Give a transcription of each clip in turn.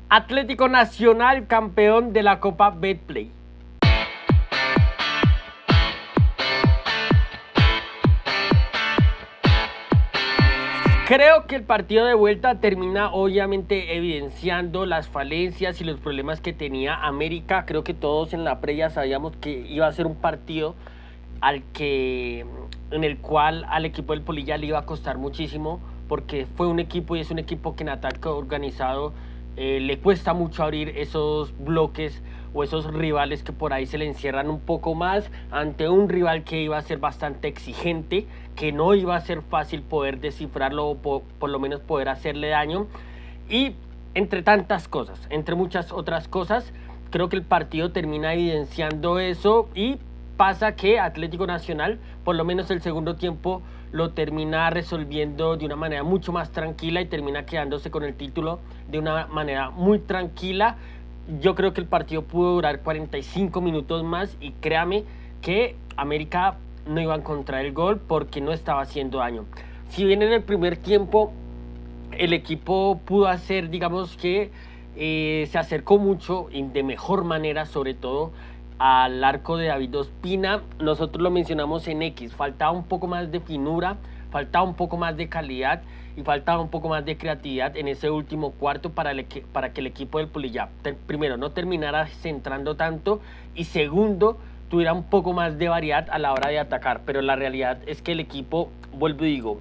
Atlético Nacional, campeón de la Copa Betplay. Creo que el partido de vuelta termina obviamente evidenciando las falencias y los problemas que tenía América. Creo que todos en la previa sabíamos que iba a ser un partido en el cual al equipo del Polilla le iba a costar muchísimo, porque fue un equipo y es un equipo que en ataque organizado le cuesta mucho abrir esos bloques o esos rivales que por ahí se le encierran un poco más ante un rival que iba a ser bastante exigente, que no iba a ser fácil poder descifrarlo o por lo menos poder hacerle daño. Y entre tantas cosas, entre muchas otras cosas, creo que el partido termina evidenciando eso y pasa que Atlético Nacional, por lo menos el segundo tiempo, lo termina resolviendo de una manera mucho más tranquila y termina quedándose con el título de una manera muy tranquila. Yo creo que el partido pudo durar 45 minutos más y créame que América no iba a encontrar el gol porque no estaba haciendo daño. Si bien en el primer tiempo el equipo pudo hacer, digamos que se acercó mucho y de mejor manera, sobre todo al arco de David Ospina, nosotros lo mencionamos en X, faltaba un poco más de finura, faltaba un poco más de calidad y faltaba un poco más de creatividad en ese último cuarto para que el equipo del Polilla, primero, no terminara centrando tanto y segundo, tuviera un poco más de variedad a la hora de atacar. Pero la realidad es que el equipo, vuelvo y digo,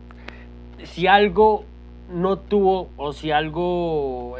si algo no tuvo o si algo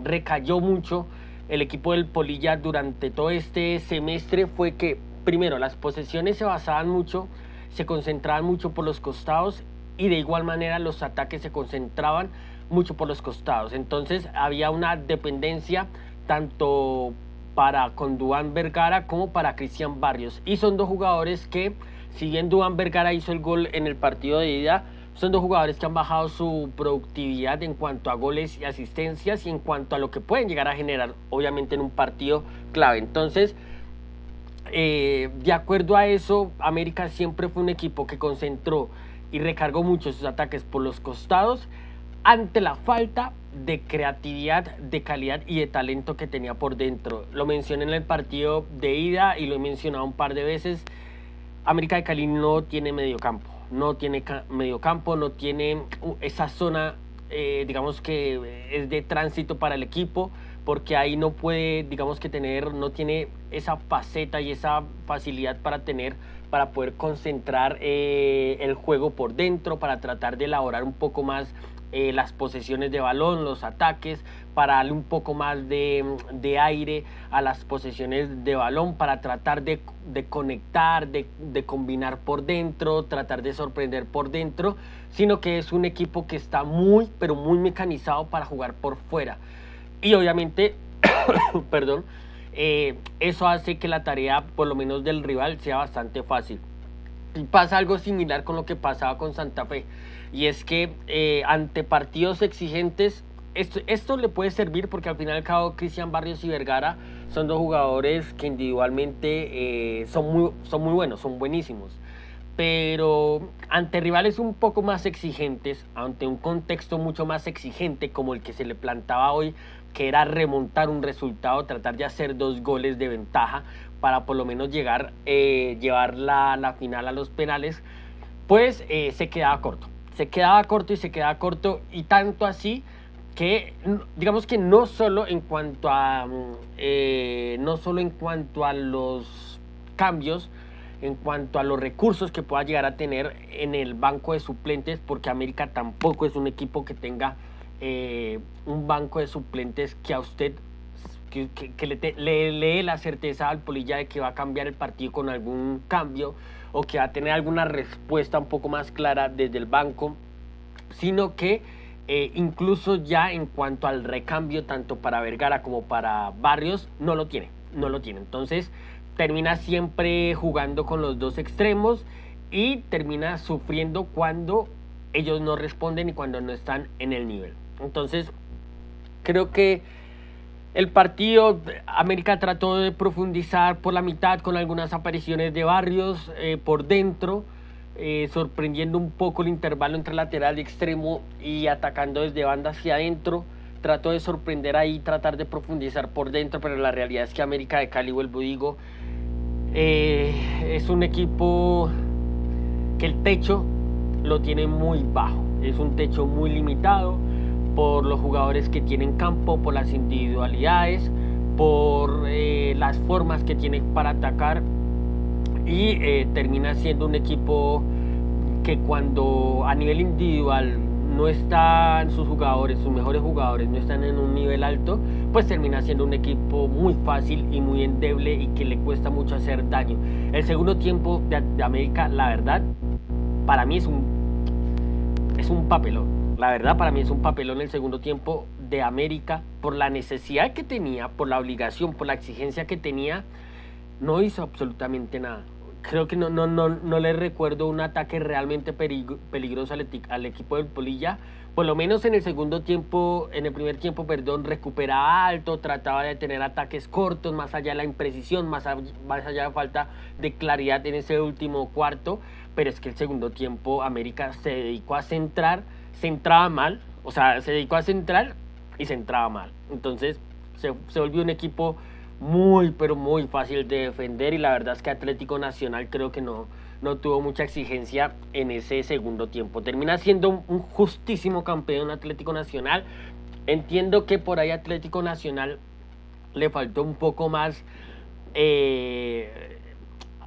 recayó mucho el equipo del Polilla durante todo este semestre fue que primero las posesiones se basaban mucho, se concentraban mucho por los costados y de igual manera los ataques se concentraban mucho por los costados. Entonces había una dependencia tanto para con Duván Vergara como para Cristian Barrios, y son dos jugadores que, si bien Duván Vergara hizo el gol en el partido de ida, son dos jugadores que han bajado su productividad en cuanto a goles y asistencias y en cuanto a lo que pueden llegar a generar, obviamente, en un partido clave. Entonces, de acuerdo a eso, América siempre fue un equipo que concentró y recargó mucho sus ataques por los costados ante la falta de creatividad, de calidad y de talento que tenía por dentro. Lo mencioné en el partido de ida y lo he mencionado un par de veces. América de Cali no tiene mediocampo. No tiene mediocampo, no tiene esa zona, digamos que es de tránsito para el equipo, porque ahí no puede, digamos que no tiene esa faceta y esa facilidad para poder concentrar el juego por dentro, para tratar de elaborar un poco más las posesiones de balón, los ataques, para darle un poco más de aire a las posesiones de balón, para tratar de conectar, de combinar por dentro, tratar de sorprender por dentro, sino que es un equipo que está muy, pero muy mecanizado para jugar por fuera. Y obviamente, perdón, eso hace que la tarea, por lo menos del rival, sea bastante fácil. Y pasa algo similar con lo que pasaba con Santa Fe, y es que ante partidos exigentes esto le puede servir porque al final y al cabo Cristian Barrios y Vergara son dos jugadores que individualmente son muy buenos, son buenísimos, pero ante rivales un poco más exigentes, ante un contexto mucho más exigente como el que se le plantaba hoy, que era remontar un resultado, tratar de hacer 2 goles de ventaja para por lo menos llevar la final a los penales, pues se quedaba corto y tanto así que digamos que no solo en cuanto a los cambios, en cuanto a los recursos que pueda llegar a tener en el banco de suplentes, porque América tampoco es un equipo que tenga un banco de suplentes que a usted le lee la certeza al Polilla de que va a cambiar el partido con algún cambio o que va a tener alguna respuesta un poco más clara desde el banco, sino que incluso ya en cuanto al recambio tanto para Vergara como para Barrios no lo tiene. Entonces termina siempre jugando con los dos extremos y termina sufriendo cuando ellos no responden y cuando no están en el nivel. Entonces creo que el partido, América trató de profundizar por la mitad con algunas apariciones de Barrios por dentro, sorprendiendo un poco el intervalo entre lateral y extremo y atacando desde banda hacia adentro, trato de sorprender ahí, tratar de profundizar por dentro, pero la realidad es que América de Cali, vuelvo y digo, es un equipo que el techo lo tiene muy bajo, es un techo muy limitado por los jugadores que tienen campo, por las individualidades, por las formas que tiene para atacar, y termina siendo un equipo que cuando a nivel individual no están sus jugadores, sus mejores jugadores no están en un nivel alto, pues termina siendo un equipo muy fácil y muy endeble y que le cuesta mucho hacer daño. El segundo tiempo de América, la verdad, para mí es un papelón. La verdad, para mí es un papelón el segundo tiempo de América, por la necesidad que tenía, por la obligación, por la exigencia que tenía, no hizo absolutamente nada. Creo que no le recuerdo un ataque realmente peligroso al equipo del Polilla. Por lo menos en el segundo tiempo, en el primer tiempo, perdón, recuperaba alto, trataba de tener ataques cortos, más allá de la imprecisión, más allá de falta de claridad en ese último cuarto. Pero es que el segundo tiempo América se dedicó a centrar, centraba mal, o sea, se dedicó a centrar y centraba mal. Entonces se volvió un equipo muy, pero muy fácil de defender, y la verdad es que Atlético Nacional creo que no tuvo mucha exigencia en ese segundo tiempo. Termina siendo un justísimo campeón Atlético Nacional. Entiendo que por ahí Atlético Nacional le faltó un poco más.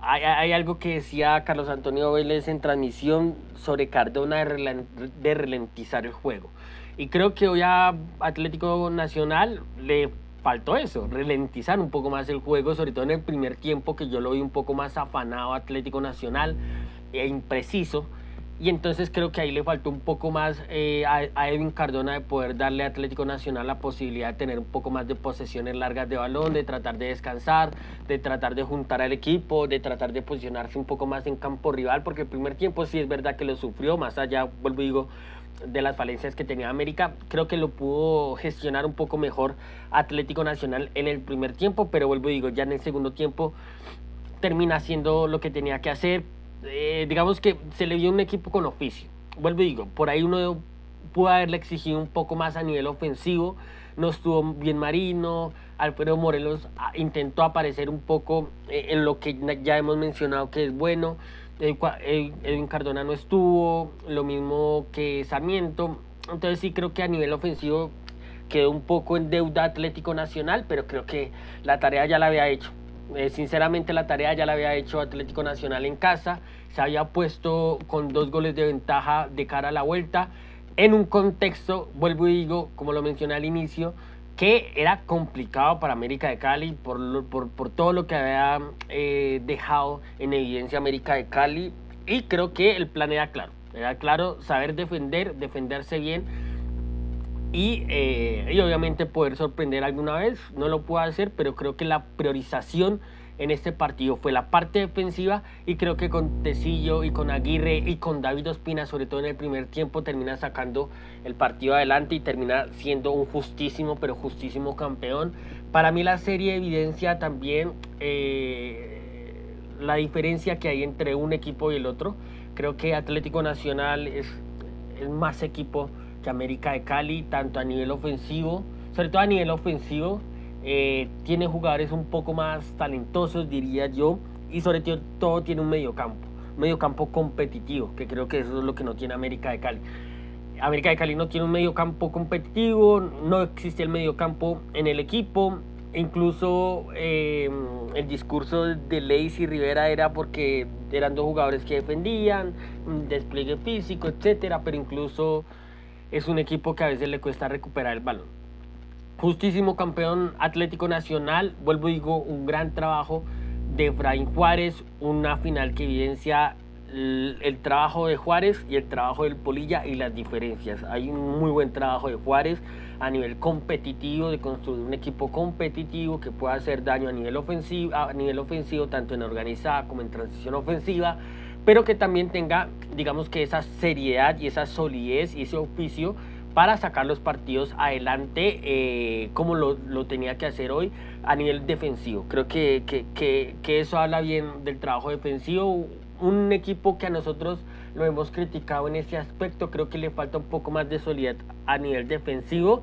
Hay algo que decía Carlos Antonio Vélez en transmisión sobre Cardona de ralentizar el juego. Y creo que hoy a Atlético Nacional le faltó eso, ralentizar un poco más el juego, sobre todo en el primer tiempo, que yo lo vi un poco más afanado Atlético Nacional e impreciso. Y entonces creo que ahí le faltó un poco más a Edwin Cardona de poder darle a Atlético Nacional la posibilidad de tener un poco más de posesiones largas de balón, de tratar de descansar, de tratar de juntar al equipo, de tratar de posicionarse un poco más en campo rival, porque el primer tiempo sí es verdad que lo sufrió, más allá, vuelvo y digo, de las falencias que tenía América. Creo que lo pudo gestionar un poco mejor Atlético Nacional en el primer tiempo, pero vuelvo y digo, ya en el segundo tiempo termina haciendo lo que tenía que hacer. Digamos que se le vio un equipo con oficio. Vuelvo y digo, por ahí uno pudo haberle exigido un poco más a nivel ofensivo. No estuvo bien Marino, Alfredo Morelos intentó aparecer un poco en lo que ya hemos mencionado que es bueno. Edwin Cardona no estuvo, lo mismo que Sarmiento. Entonces sí creo que a nivel ofensivo quedó un poco en deuda Atlético Nacional, pero creo que la tarea ya la había hecho. Sinceramente la tarea ya la había hecho Atlético Nacional en casa, se había puesto con 2 goles de ventaja de cara a la vuelta, en un contexto, vuelvo y digo, como lo mencioné al inicio, que era complicado para América de Cali por todo lo que había dejado en evidencia América de Cali, y creo que el plan era claro, saber defenderse bien, y obviamente poder sorprender alguna vez. No lo puedo hacer, pero creo que la priorización en este partido fue la parte defensiva, y creo que con Tecillo y con Aguirre y con David Ospina, sobre todo en el primer tiempo, termina sacando el partido adelante y termina siendo un justísimo, pero justísimo campeón. Para mí la serie evidencia también la diferencia que hay entre un equipo y el otro. Creo que Atlético Nacional es más equipo que América de Cali, tanto a nivel ofensivo, sobre todo a nivel ofensivo, tiene jugadores un poco más talentosos, diría yo, y sobre todo tiene un mediocampo competitivo, que creo que eso es lo que no tiene América de Cali. América de Cali no tiene un mediocampo competitivo, no existe el mediocampo en el equipo. Incluso el discurso de Lacy Rivera era porque eran 2 jugadores que defendían, un despliegue físico, etcétera, pero incluso es un equipo que a veces le cuesta recuperar el balón. Justísimo campeón Atlético Nacional, vuelvo y digo, un gran trabajo de Efraín Juárez, una final que evidencia el trabajo de Juárez y el trabajo del Polilla y las diferencias. Hay un muy buen trabajo de Juárez a nivel competitivo, de construir un equipo competitivo que pueda hacer daño a nivel ofensivo, tanto en organizada como en transición ofensiva, pero que también tenga, digamos que esa seriedad y esa solidez y ese oficio para sacar los partidos adelante, como lo tenía que hacer hoy a nivel defensivo. Creo que eso habla bien del trabajo defensivo. Un equipo que a nosotros lo hemos criticado en ese aspecto, creo que le falta un poco más de solidez a nivel defensivo,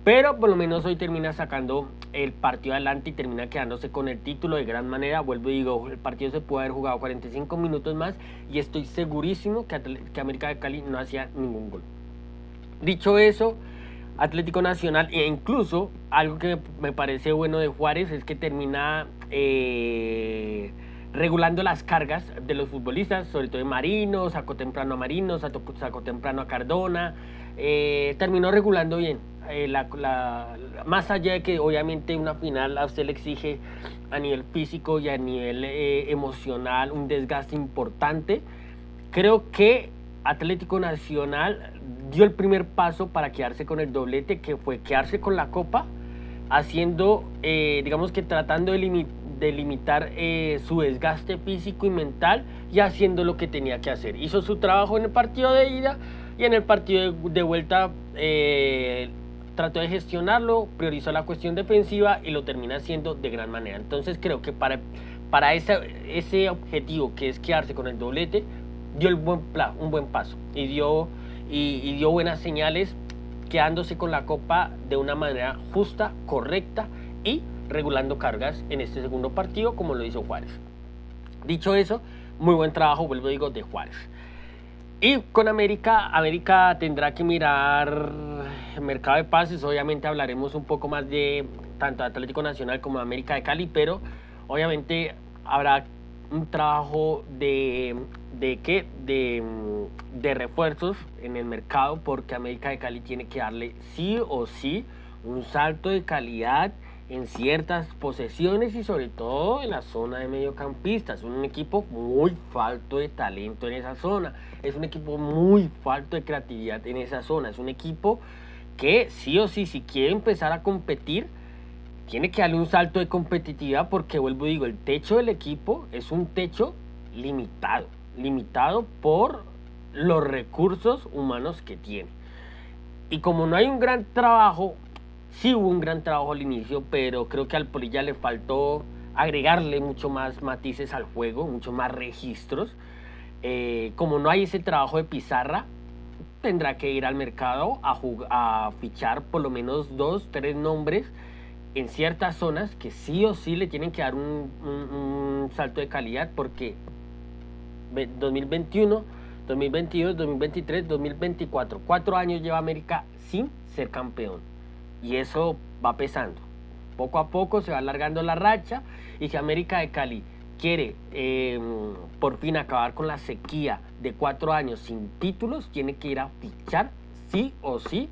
pero por lo menos hoy termina sacando el partido adelante y termina quedándose con el título de gran manera. Vuelvo y digo, el partido se puede haber jugado 45 minutos más y estoy segurísimo que América de Cali no hacía ningún gol. Dicho eso, Atlético Nacional, e incluso algo que me parece bueno de Juárez es que termina regulando las cargas de los futbolistas, sobre todo de Marino, sacó temprano a Marino, sacó temprano a Cardona, terminó regulando bien. Más allá de que obviamente una final a usted le exige a nivel físico y a nivel emocional un desgaste importante, creo que Atlético Nacional dio el primer paso para quedarse con el doblete, que fue quedarse con la Copa, haciendo, digamos que tratando de limitar su desgaste físico y mental y haciendo lo que tenía que hacer. Hizo su trabajo en el partido de ida y en el partido de vuelta trató de gestionarlo, priorizó la cuestión defensiva y lo termina haciendo de gran manera. Entonces creo que para ese objetivo que es quedarse con el doblete, dio un buen paso y dio buenas señales, quedándose con la Copa de una manera justa, correcta y regulando cargas en este segundo partido como lo hizo Juárez. Dicho eso, muy buen trabajo, vuelvo a digo, de Juárez. Y con América tendrá que mirar el mercado de pases. Obviamente hablaremos un poco más de tanto Atlético Nacional como América de Cali, pero obviamente habrá un trabajo de refuerzos en el mercado, porque América de Cali tiene que darle sí o sí un salto de calidad en ciertas posesiones y sobre todo en la zona de mediocampistas. Es un equipo muy falto de talento en esa zona, es un equipo muy falto de creatividad en esa zona, es un equipo que sí o sí, si quiere empezar a competir, tiene que darle un salto de competitividad, porque vuelvo y digo, el techo del equipo es un techo limitado por los recursos humanos que tiene. Y como no hay un gran trabajo, sí hubo un gran trabajo al inicio, pero creo que al Polilla le faltó agregarle mucho más matices al juego, mucho más registros. Como no hay ese trabajo de pizarra, tendrá que ir al mercado a fichar por lo menos 2-3 nombres en ciertas zonas que sí o sí le tienen que dar un salto de calidad, porque 2021, 2022, 2023, 2024, 4 años lleva América sin ser campeón y eso va pesando. Poco a poco se va alargando la racha, y si América de Cali quiere por fin acabar con la sequía de 4 años sin títulos, tiene que ir a fichar sí o sí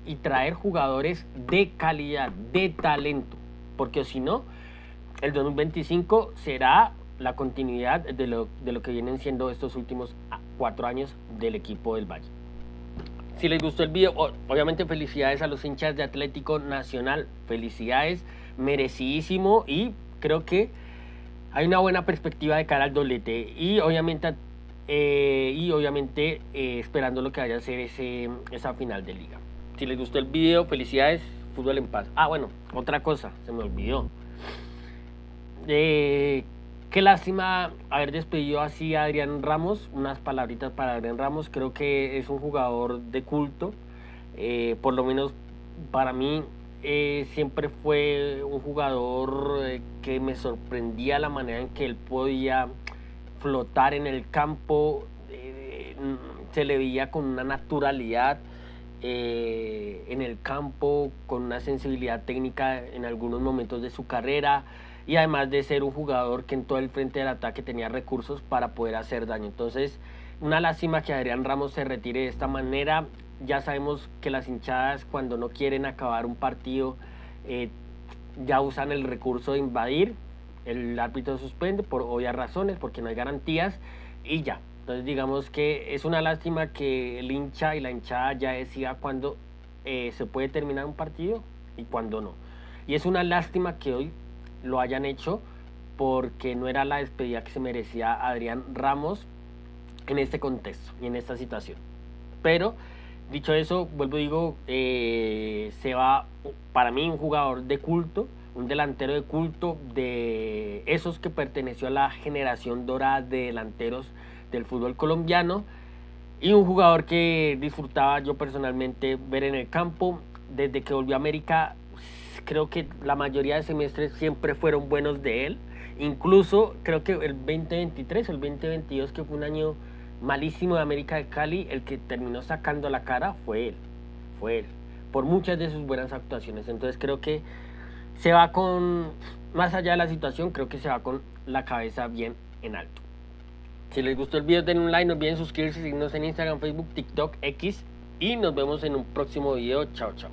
y traer jugadores de calidad, de talento, porque si no, el 2025 será la continuidad de lo que vienen siendo estos últimos 4 años del equipo del Valle. Si les gustó el video, obviamente felicidades a los hinchas de Atlético Nacional, felicidades, merecidísimo, y creo que hay una buena perspectiva de cara al doblete y obviamente esperando lo que vaya a ser esa final de liga. Si les gustó el video, felicidades, fútbol en paz. Bueno, otra cosa, se me olvidó. Qué lástima haber despedido así a Adrián Ramos. Unas palabritas para Adrián Ramos. Creo que es un jugador de culto. Por lo menos para mí siempre fue un jugador que me sorprendía la manera en que él podía flotar en el campo. Se le veía con una naturalidad en el campo, con una sensibilidad técnica en algunos momentos de su carrera, y además de ser un jugador que en todo el frente del ataque tenía recursos para poder hacer daño. Entonces, una lástima que Adrián Ramos se retire de esta manera. Ya sabemos que las hinchadas, cuando no quieren acabar un partido, ya usan el recurso de invadir, el árbitro suspende por obvias razones, porque no hay garantías, y ya. Entonces digamos que es una lástima que el hincha y la hinchada ya decida cuándo se puede terminar un partido y cuándo no. Y es una lástima que hoy lo hayan hecho, porque no era la despedida que se merecía Adrián Ramos en este contexto y en esta situación. Pero dicho eso, vuelvo y digo, se va para mí un jugador de culto, un delantero de culto, de esos que perteneció a la generación dorada de delanteros del fútbol colombiano, y un jugador que disfrutaba yo personalmente ver en el campo, desde que volvió a América, creo que la mayoría de semestres siempre fueron buenos de él. Incluso creo que el 2023 o el 2022, que fue un año malísimo de América de Cali, el que terminó sacando la cara fue él. Fue él. Por muchas de sus buenas actuaciones. Entonces creo que se va con, más allá de la situación, creo que se va con la cabeza bien en alto. Si les gustó el video, denle un like, no olviden suscribirse, seguirnos en Instagram, Facebook, TikTok, X y nos vemos en un próximo video. Chao, chao.